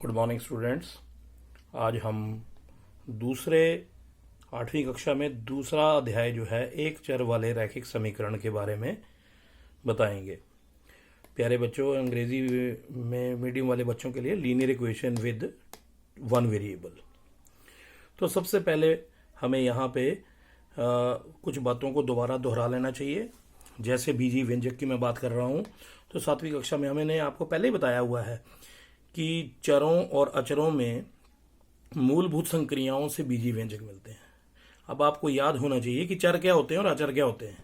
Good morning students. आज हम दूसरे 8वीं कक्षा में दूसरा अध्याय जो है एक चर वाले रैखिक समीकरण के बारे में बताएंगे। प्यारे बच्चों, अंग्रेजी में मीडियम वाले बच्चों के लिए linear equation with one variable. तो सबसे पहले हमें यहाँ पे कुछ बातों को दोबारा दोहरा लेना चाहिए। जैसे बीजीय व्यंजक की मैं बात कर रहा हूँ तो 7वीं कक्षा में मैंने आपको पहले ही बताया हुआ है कि चरों और अचरों में मूलभूत संक्रियाओं से बीजीय व्यंजक मिलते हैं। अब आपको याद होना चाहिए कि चर क्या होते हैं और अचर क्या होते हैं।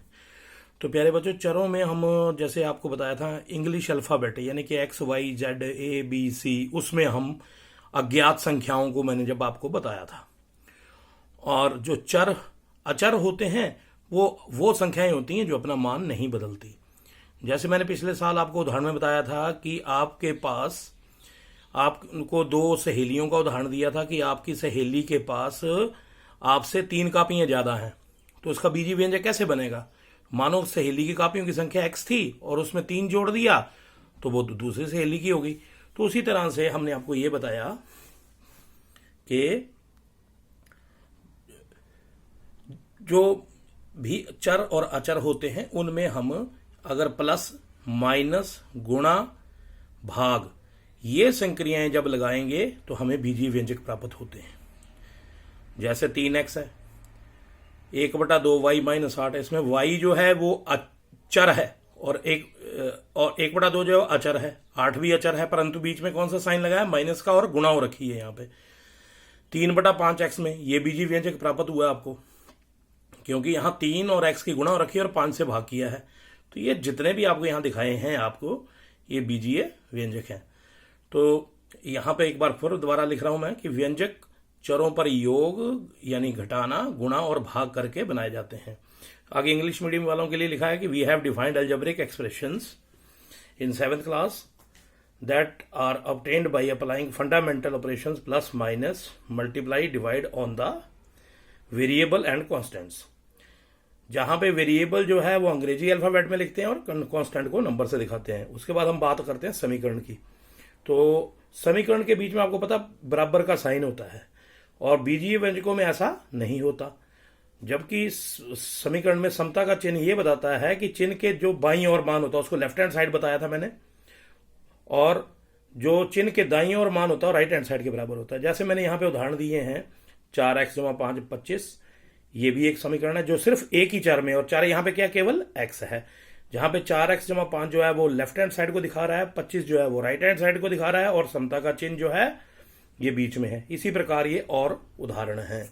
तो प्यारे बच्चों, चरों में हम जैसे आपको बताया था इंग्लिश अल्फ़ाबेट यानी कि X Y Z A B C, उसमें हम अज्ञात संख्याओं को मैंने जब आपको बताया था। और जो चर अचर होते हैं वो संख्याएं होती हैं जो अपना मान नहीं बदलती। जैसे मैंने पिछले साल आपको उदाहरण में बताया था कि आपके पास आपको 2 सहेलियों का उदाहरण दिया था कि आपकी सहेली के पास आपसे 3 कापियां ज्यादा हैं, तो उसका बीजीय व्यंजक कैसे बनेगा। मानो सहेली की कापियों की संख्या x थी और उसमें 3 जोड़ दिया तो वो दूसरी सहेली की होगी। तो उसी तरह से हमने आपको ये बताया कि जो भी चर और अचर होते हैं उनमें हम अगर प्लस माइनस गुणा भाग ये संक्रियाएं जब लगाएंगे तो हमें बीजीय व्यंजक प्राप्त होते हैं। जैसे 3x है, 1/2y माइनस 8 है। इसमें y जो है वो अचर है और 1/2 जो है अचर है, 8 भी अचर है, परंतु बीच में कौन सा साइन लगाया, माइनस का, और गुणा हो रखी है यहाँ पे। 3/5x में ये बीजीय व्यंजक प्राप्त हुआ आपको, क्योंकि यहाँ 3 और x की गुणा हो रखी है और 5 से भाग किया है। तो ये जितने भी आपको यहाँ दिखाए हैं आपको ये बीजीय व्यंजक हैं। तो यहां पे एक बार फिर दोबारा लिख रहा हूं मैं कि व्यंजक चरों पर योग यानी घटाना, गुणा और भाग करके बनाए जाते हैं। आगे इंग्लिश मीडियम वालों के लिए लिखा है कि we have defined algebraic expressions in 7th class that are obtained by applying fundamental operations plus minus multiply divide on the variable and constants. जहां पे वेरिएबल जो है वो अंग्रेजी अल्फाबेट में लिखते हैं और कॉन्स्टेंट को नंबर से दिखाते हैं। उसके बाद हम बात करते हैं समीकरण की। तो समीकरण के बीच में आपको पता बराबर का साइन होता है और बीजीय व्यंजकों में ऐसा नहीं होता। जबकि समीकरण में समता का चिन्ह ये बताता है कि चिन्ह के जो बाईं ओर मान होता है उसको लेफ्ट हैंड साइड बताया था मैंने, और जो चिन्ह के दाईं ओर मान होता है राइट हैंड साइड के बराबर होता है। जैसे मैंने यहाँ पे उदाहरण दिए हैं 4x = 5 25, ये भी एक समीकरण है जो सिर्फ एक ही चर में, और चर यहाँ पे क्या केवल x है। जहां पे 4x = 5 जो है वो लेफ्ट हैंड साइड को दिखा रहा है, 25 जो है वो राइट हैंड साइड को दिखा रहा है, और समता का चिन्ह जो है ये बीच में है। इसी प्रकार ये और उदाहरण हैं।